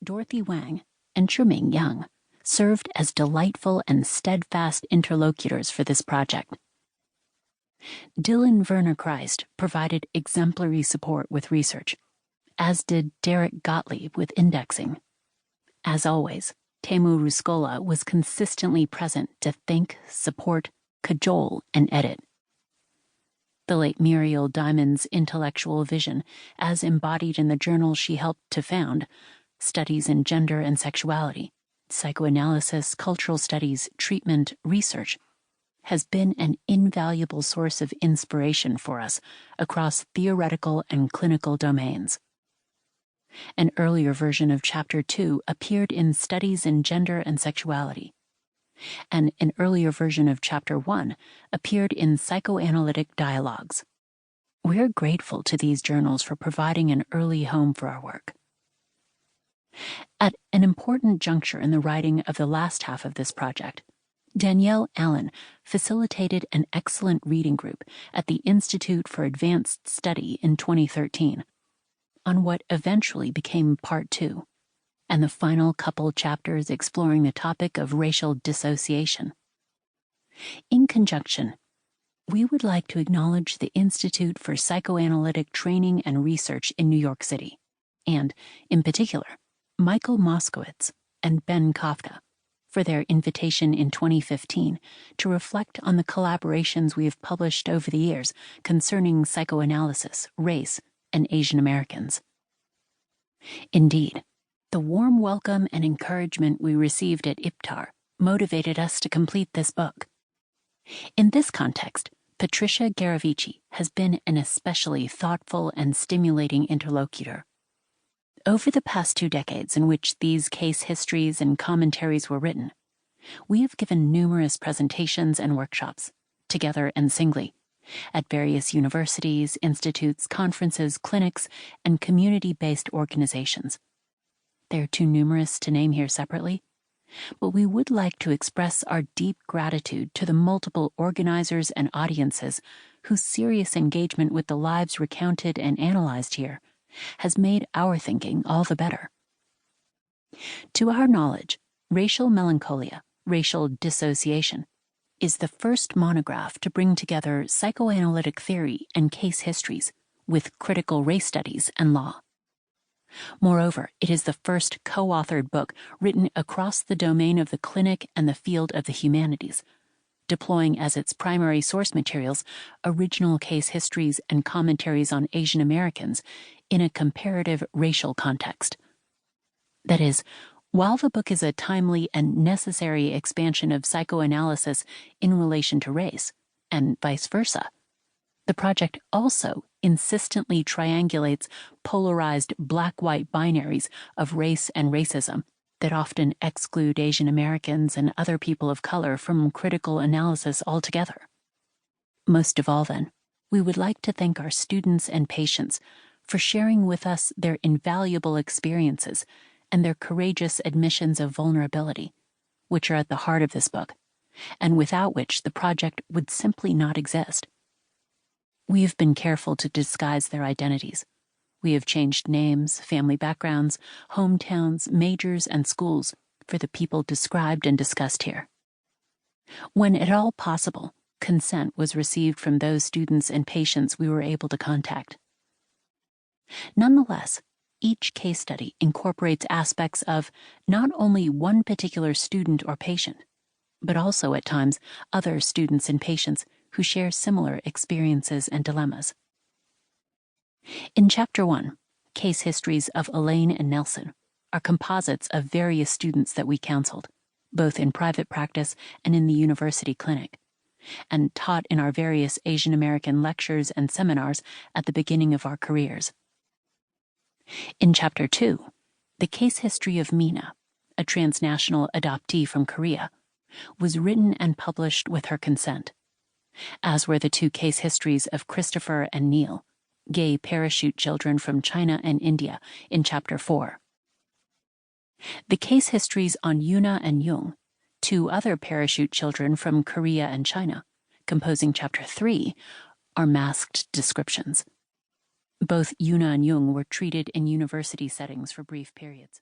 Dorothy Wang and Zhiming Yang served as delightful and steadfast interlocutors for this project. Dylan Werner Christ provided exemplary support with research, as did Derek Gottlieb with indexing. As always, Teemu Ruskola was consistently present to think, support, cajole, and edit. The late Muriel Diamond's intellectual vision, as embodied in the journal she helped to found, Studies in Gender and Sexuality, Psychoanalysis, Cultural Studies, Treatment, Research, has been an invaluable source of inspiration for us across theoretical and clinical domains. An earlier version of Chapter 2 appeared in Studies in Gender and Sexuality, and an earlier version of Chapter 1 appeared in Psychoanalytic Dialogues. We're grateful to these journals for providing an early home for our work. At an important juncture in the writing of the last half of this project, Danielle Allen facilitated an excellent reading group at the Institute for Advanced Study in 2013 on what eventually became Part 2, and the final couple chapters exploring the topic of racial dissociation. In conjunction, we would like to acknowledge the Institute for Psychoanalytic Training and Research in New York City, and, in particular, Michael Moskowitz and Ben Kafka, for their invitation in 2015 to reflect on the collaborations we have published over the years concerning psychoanalysis, race, and Asian Americans. Indeed, the warm welcome and encouragement we received at IPTAR motivated us to complete this book. In this context, Patricia Garavici has been an especially thoughtful and stimulating interlocutor. Over the past 2 decades in which these case histories and commentaries were written, we have given numerous presentations and workshops, together and singly, at various universities, institutes, conferences, clinics, and community-based organizations. They are too numerous to name here separately, but we would like to express our deep gratitude to the multiple organizers and audiences whose serious engagement with the lives recounted and analyzed here has made our thinking all the better. To our knowledge, Racial Melancholia, Racial Dissociation, is the first monograph to bring together psychoanalytic theory and case histories with critical race studies and law. Moreover, it is the first co-authored book written across the domain of the clinic and the field of the humanities, deploying as its primary source materials original case histories and commentaries on Asian Americans in a comparative racial context. That is, while the book is a timely and necessary expansion of psychoanalysis in relation to race, and vice versa, the project also insistently triangulates polarized black-white binaries of race and racism that often exclude Asian Americans and other people of color from critical analysis altogether. Most of all, then, we would like to thank our students and patients for sharing with us their invaluable experiences and their courageous admissions of vulnerability, which are at the heart of this book, and without which the project would simply not exist. We have been careful to disguise their identities. We have changed names, family backgrounds, hometowns, majors, and schools for the people described and discussed here. When at all possible, consent was received from those students and patients we were able to contact. Nonetheless, each case study incorporates aspects of not only one particular student or patient, but also at times other students and patients who share similar experiences and dilemmas. In Chapter 1, Case Histories of Elaine and Nelson are composites of various students that we counseled, both in private practice and in the university clinic, and taught in our various Asian American lectures and seminars at the beginning of our careers. In Chapter 2, the case history of Mina, a transnational adoptee from Korea, was written and published with her consent, as were the 2 case histories of Christopher and Neil, gay parachute children from China and India, in Chapter 4. The case histories on Yuna and Jung, 2 other parachute children from Korea and China, composing Chapter 3, are masked descriptions. Both Yuna and Jung were treated in university settings for brief periods.